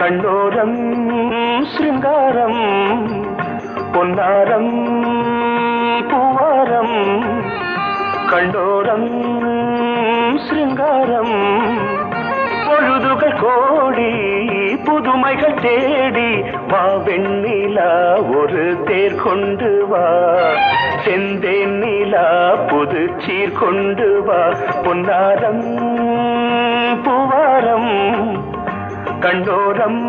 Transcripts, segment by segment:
கண்ணோரம் சிருங்காரம் பொன்னாரம் பூவாரம் கண்ணோரம் சிருங்காரம் பொழுதுகள் கோடி புதுமைகள் தேடி வா வெண்ணிலா ஒரு தேர் கொண்டு வா செந்தேன் நிலா புது சீர் கொண்டு வா பொன்னாரம் பூவாரம் கண்டோரம்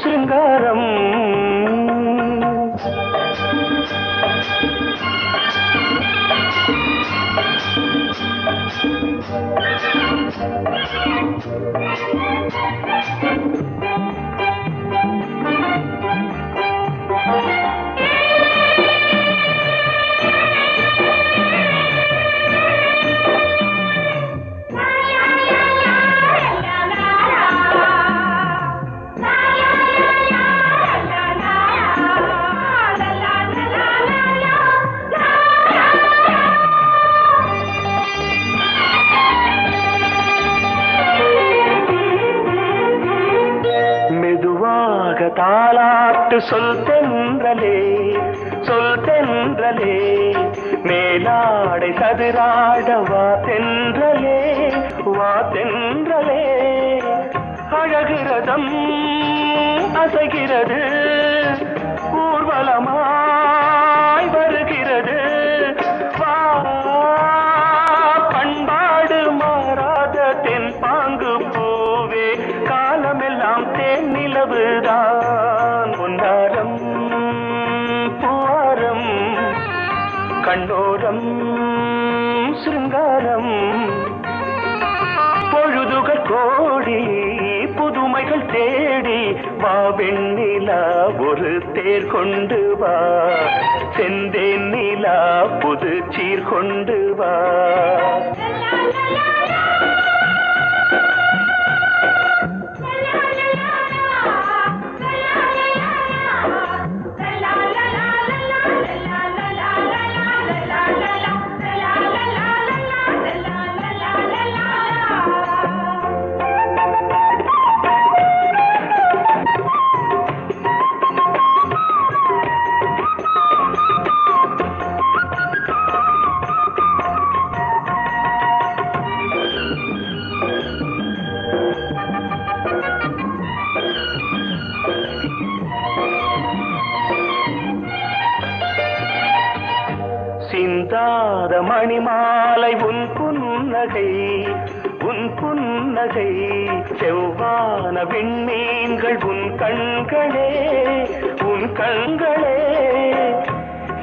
சிருங்காரம் தாலாட்டு சொல் தென்றலே மேலாடை சதுராட வா தென்றலே அழகிறதம் அசைகிறது ஊர்வலமாய் வருகிறது வா பண்பாடு மாறாத தென் பாங்கு பூவே காலமெல்லாம் தேன் நிலவுதான் பொன்னாரம் பூவாரம் கண்ணோரம் சிருங்காரம் பொழுதுகள் கோடி புதுமைகள் தேடி வா வெண்ணிலா ஒரு தேர் கொண்டு வா செந்தேன் நிலா புது சீர் கொண்டு வா சிந்தாத மணிமாலை உன் புன்னகை செவ்வான விண்மீன்கள் உன் கண்களே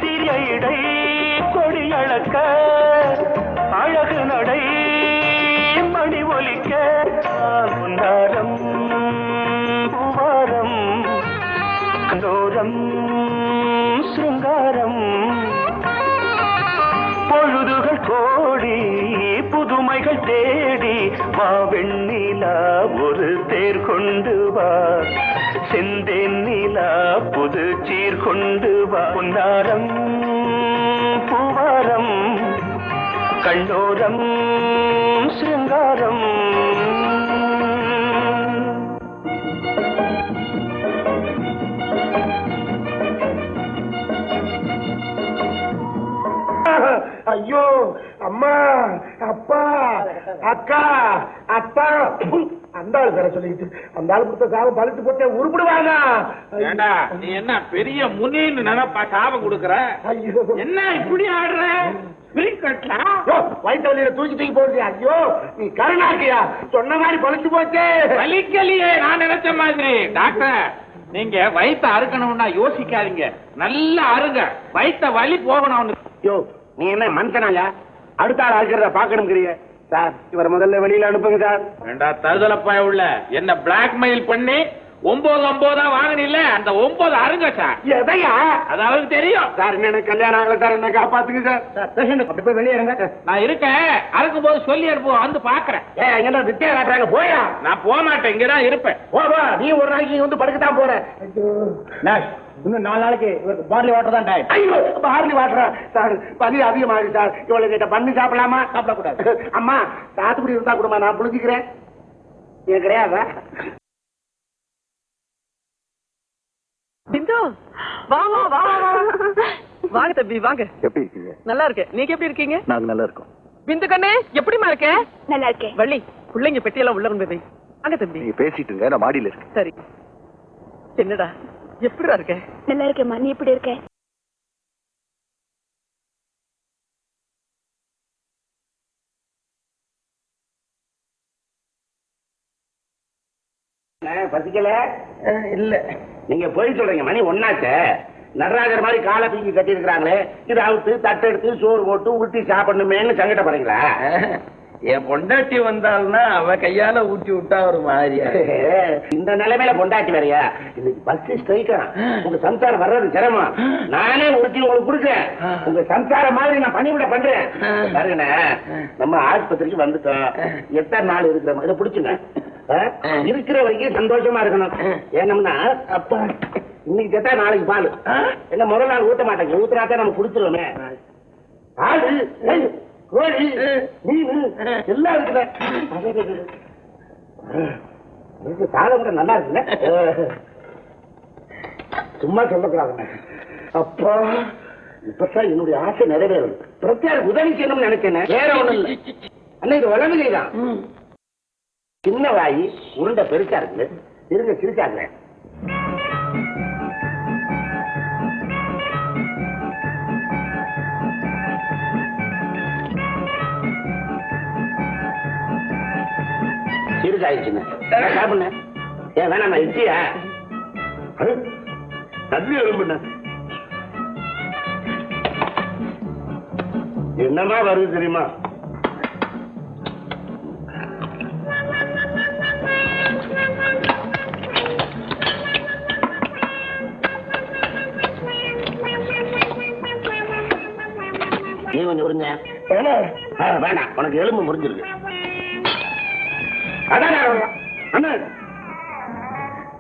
சிறிய இடை கொடியளக்க அழகு நடை மணி ஒலிக்க பொன்னாரம் பூவாரம் கண்டோரம் சிருங்காரம் பொழுதுகள் கோடி புதுமைகள் தேடி வா வெண்ணிலா ஒரு தேர் கொண்டு வா செந்தேன் நிலா புது சீர் கொண்டு வா பொன்னாரம் பூவாரம் கண்ணோரம் சிருங்காரம் ஐயோ அம்மா அப்பா அக்கா அத்தா அந்த ஆளு பேர சொல்லிட்டு அந்த ஆளு கொடுத்த சாபம் பழுத்து போட்டே உருப்பிடுவானா நீ என்ன பெரிய முனின்னு நினைப்பா சாபம் கொடுக்கற என்ன இப்படி ஆடுற வயிற்று வலியில தூக்கி போடுறியா ஐயோ நீ கருணாக்கியா சொன்ன மாதிரி பழுத்து போச்சே வலிக்கலையே நான் நினைச்ச மாதிரி டாக்டர் நீங்க வயிற்ற அறுக்கணும்னா யோசிக்காதீங்க நல்லா அருங்க வயிற்ற வலி போகணும் யோ நீ என்ன மனுஷனாயா அடுத்த ஆள் அறுக்கிறத பாக்கணுங்கிறிய சார் இவர் முதல்ல வெளியில அனுப்புங்க சார் ஏண்டா தருதலப்பாய உள்ள என்ன பிளாக்மெயில் பண்ணி 9 வாங்கினில்ல அந்த 9 அருங்க சார் எதையா அது அவருக்கு தெரியும் சார் என்ன கல்யாணம் ஆகல சார் என்ன காப்பாத்துங்க சார் அப்படி போய் வெளியே இருங்க நான் இருக்கேன் அறுக்கும் போது சொல்லி அனுப்புவோம் வந்து பாக்குறேன் என்ன வித்தியா காட்டுறாங்க போயா நான் போக மாட்டேன் இங்கதான் இருப்பேன் போவா நீ ஒரு நாளைக்கு வந்து படுக்கத்தான் போற இன்னும் 4 நாளைக்கு இவருக்கு பார்லி வாட்டர் தான் டைம் ஐயோ பார்லி வாட்டர் சார் பனி அதிகமாகுது சார் இவ்வளவு கிட்ட பண்ணி சாப்பிடலாமா சாப்பிடக்கூடாது அம்மா சாத்துக்குடி இருந்தா கூடமா நான் புளிஞ்சுக்கிறேன் கிடையாதா வாங்க தம்பி வாங்க. எப்படி இருக்கீங்க? நல்லா இருக்கேன். நீங்க எப்படி இருக்கீங்க? நாங்க நல்லா இருக்கோம். பிந்து கண்ணே எப்படிமா இருக்க? நல்லா இருக்கேன். வள்ளி பிள்ளைங்க பெட்டியெல்லாம் உள்ள கொண்டு போய் அங்க தம்பி. நீங்க பேசிட்டு இருங்க, நான் மாடியில இருக்கேன். சரி. என்னடா எப்படிடா இருக்க? நல்லா இருக்கேம்மா. நீ எப்படி இருக்க? பசிக்கல இல்ல. நீங்க போய் சொல்றீங்க. மணி ஒன்னாச்ச. நடராஜர் மாதிரி காலை தூக்கி கட்டி இருக்கிறாங்களே, இது அவுத்து தட்டெடுத்து சோறு போட்டு ஊட்டி சாப்பிடணுமேன்னு சங்கடப்படுறீங்களா? என் பொண்டாட்டி வந்தாள்னா அவ கையால ஊட்டி விட்டா ஒரு மாதிரியா. இந்த நிலைமையில பொண்டாட்டி வேறையா? இன்னைக்கு பஸ் ஸ்ட்ரைக்கா. உங்க சம்சாரம் வர்றது சிரமம். நானே ஊட்டி உங்களுக்கு கொடுக்கேன். உங்க சம்சாரம் மாதிரி நான் பணிவிட பண்றேன். பாருங்க, நம்ம ஆஸ்பத்திரிக்கு வந்துட்டோம். எத்தனை நாள் இருக்கிற மாதிரி பிடிச்சுங்க. இருக்கிற வரைக்கும் சந்தோஷமா இருக்கணும். ஏனம்னா அப்பா இன்னைக்கு செத்தா நாளைக்கு பால் என்ன முதல் நாள் ஊத்த மாட்டேங்க. ஊத்துறாத்தான் நம்ம குடுத்துருவோமே. ஆடு கோழி மீன் எல்லாம் இருக்குல்ல. சாதம் கூட நல்லா இருக்குல்ல. சும்மா சொல்லக்கூடாதுங்க. அப்பா இப்பதான் என்னுடைய ஆசை நிறைவேறும். பிரத்யேக உதவி செய்யணும்னு நினைச்சேன். வேற ஒண்ணும் இல்லை. அன்னைக்கு வளர்ந்துதான் சின்ன வாயி உருண்டை பெருசா இருக்கு. இருங்க சிரிச்சாங்க. சிரிச்சாயிடுச்சுங்க. சாப்பிடுங்க. ஏன் வேணாம் இட்லியா? தள்ளி எலும்புண்ண என்னமா வருது தெரியுமா? நீ கொஞ்சம் உருங்க. வேணாம், உனக்கு எலும்பு முறிஞ்சிருக்கு. அதான் அண்ணா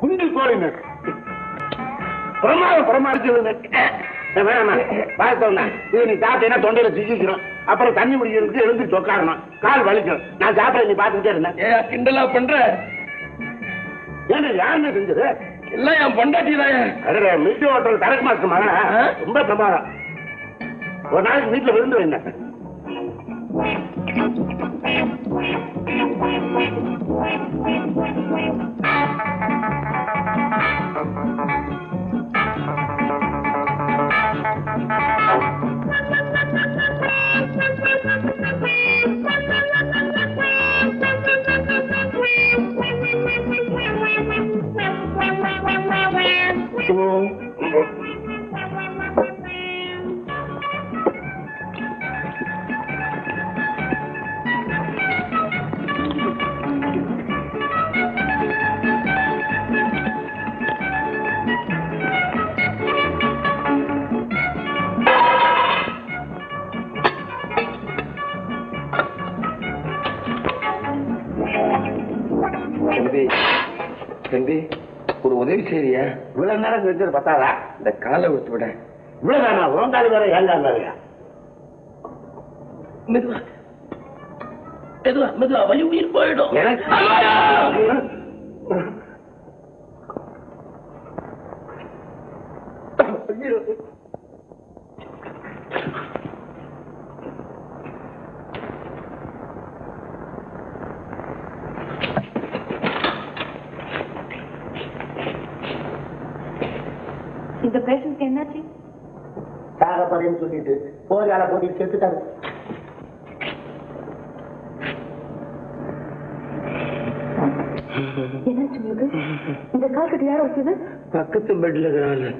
குண்டு கோழிங்க புறமாடிச்சு வேணாமா? பார்த்தோம்னா இது நீ சாப்பிட்டேன்னா தொண்டையில சிக்கிக்கிறோம். அப்புறம் தண்ணி முடிக்கிறதுக்கு எழுந்து சொக்காரணும். கால் வலிக்கும். நான் சாப்பிட நீ பார்த்துக்கிட்டே இருந்தேன். கிண்டலா பண்ற? ஏன்னா யாருன்னு செஞ்சது? எல்லாம் என் பொண்டாட்டி தான். அதுல மில்டி ஹோட்டல் தரக்கு மாசம் மகனா ரொம்ப பிரமாதம். ஒரு நாளைக்கு வீட்டுல விருந்து வைங்க. தம்பி ஒரு உதவி செய்றியா? இவ்வளவு நேரம் செஞ்சது பத்தாதா? இந்த காலை விட்டு விட. இவ்வளவு தானா? உங்காலி வேற ஏங்கால் வேறையா? மெதுவா மெதுவா மெதுவா, வலி உயிர் போயிடும். இந்த பேஷண்ட் என்னாச்சு? சாகப்படின்னு சொல்லிட்டு போரால போட்டு செத்துட்டாங்க. என்னாச்சு உங்களுக்கு? இந்த கால் கட்டு யாரும் வச்சது? பக்கத்து பெட்ல இருக்கிறாங்க.